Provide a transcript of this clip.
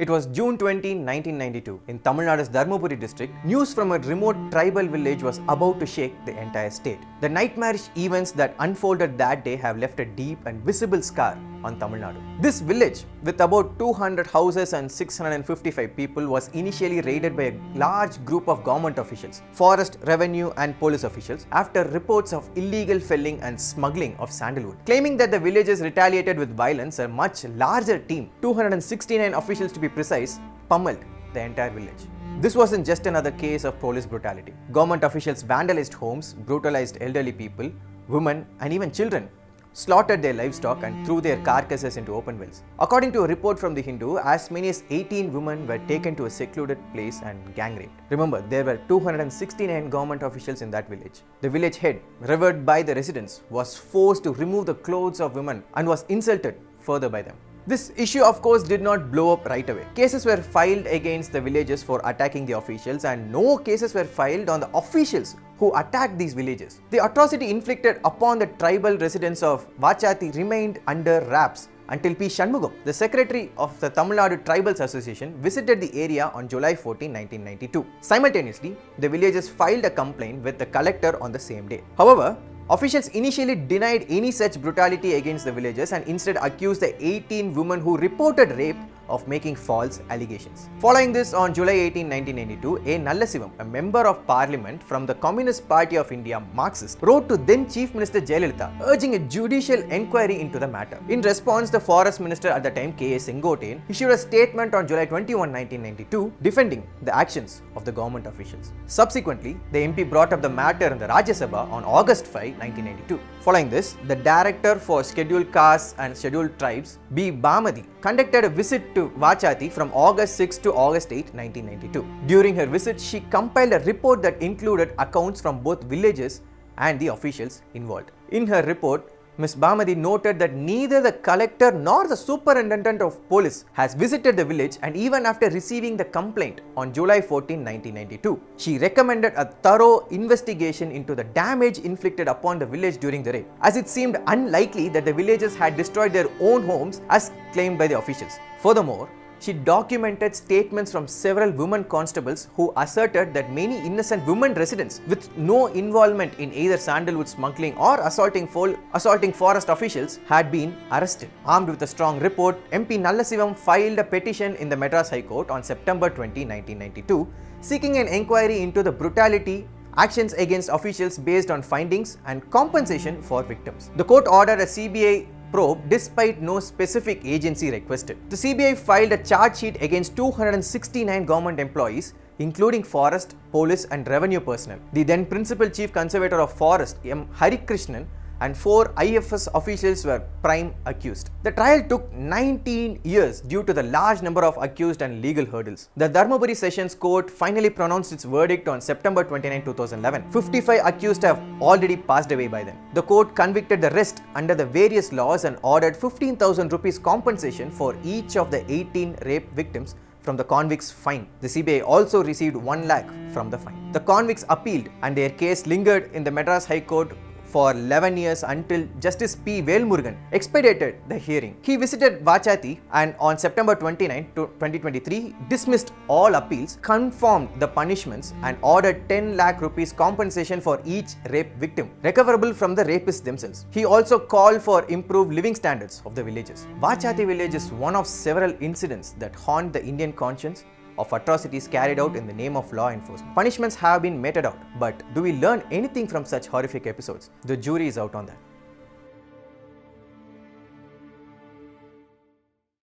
It was June 20, 1992. In Tamil Nadu's Dharmapuri district, news from a remote tribal village was about to shake the entire state. The nightmarish events that unfolded that day have left a deep and visible scar on Tamil Nadu. This village, with about 200 houses and 655 people, was initially raided by a large group of government officials, forest, revenue and police officials after reports of illegal felling and smuggling of sandalwood. Claiming that the villagers retaliated with violence, a much larger team, 269 officials to be precise, pummeled the entire village. This wasn't just another case of police brutality. Government officials vandalized homes, brutalized elderly people, women and even children, slaughtered their livestock and threw their carcasses into open wells. According to a report from the Hindu, as many as 18 women were taken to a secluded place and gang raped. Remember, there were 269 government officials in that village. The village head, revered by the residents, was forced to remove the clothes of women and was insulted further by them. This issue of course did not blow up right away. Cases were filed against the villagers for attacking the officials, and no cases were filed on the officials who attacked these villages. The atrocity inflicted upon the tribal residents of Vachati remained under wraps until P. Shanmugam, the secretary of the Tamil Nadu Tribals Association, visited the area on July 14, 1992. Simultaneously, the villagers filed a complaint with the collector on the same day. However, officials initially denied any such brutality against the villagers and instead accused the 18 women who reported rape of making false allegations. Following this, on July 18, 1992, A. Nallasivam, a member of parliament from the Communist Party of India, Marxist, wrote to then Chief Minister Jayalalitha urging a judicial enquiry into the matter. In response, the Forest Minister at the time, K. A. Sengotian, issued a statement on July 21, 1992, defending the actions of the government officials. Subsequently, the MP brought up the matter in the Rajya Sabha on August 5, 1992. Following this, the Director for Scheduled Castes and Scheduled Tribes, B. Bhamadi, conducted a visit to Vachati from August 6 to August 8, 1992. During her visit, she compiled a report that included accounts from both villages and the officials involved. In her report, Ms. Bhamadi noted that neither the collector nor the superintendent of police has visited the village, and even after receiving the complaint on July 14, 1992, she recommended a thorough investigation into the damage inflicted upon the village during the raid, as it seemed unlikely that the villagers had destroyed their own homes as claimed by the officials. Furthermore, she documented statements from several women constables who asserted that many innocent women residents with no involvement in either sandalwood smuggling or assaulting forest officials had been arrested. Armed with a strong report, MP Nallasivam filed a petition in the Madras High Court on September 20, 1992, seeking an inquiry into the brutality, actions against officials based on findings, and compensation for victims. The court ordered a CBI probe despite no specific agency requested. The CBI filed a charge sheet against 269 government employees, including forest, police and revenue personnel. The then Principal Chief Conservator of Forest, M. Harikrishnan, and 4 IFS officials were prime accused. The trial took 19 years due to the large number of accused and legal hurdles. The Dharmapuri Sessions Court finally pronounced its verdict on September 29, 2011. 55 accused have already passed away by then. The court convicted the rest under the various laws and ordered 15,000 rupees compensation for each of the 18 rape victims from the convicts' fine. The CBI also received 1 lakh from the fine. The convicts appealed and their case lingered in the Madras High Court for 11 years until Justice P. Velmurugan expedited the hearing. He visited Vachati and on September 29, 2023 dismissed all appeals, confirmed the punishments and ordered 10 lakh rupees compensation for each rape victim, recoverable from the rapists themselves. He also called for improved living standards of the villagers. Vachati village is one of several incidents that haunt the Indian conscience of atrocities carried out in the name of law enforcement. Punishments have been meted out, but do we learn anything from such horrific episodes? The jury is out on that.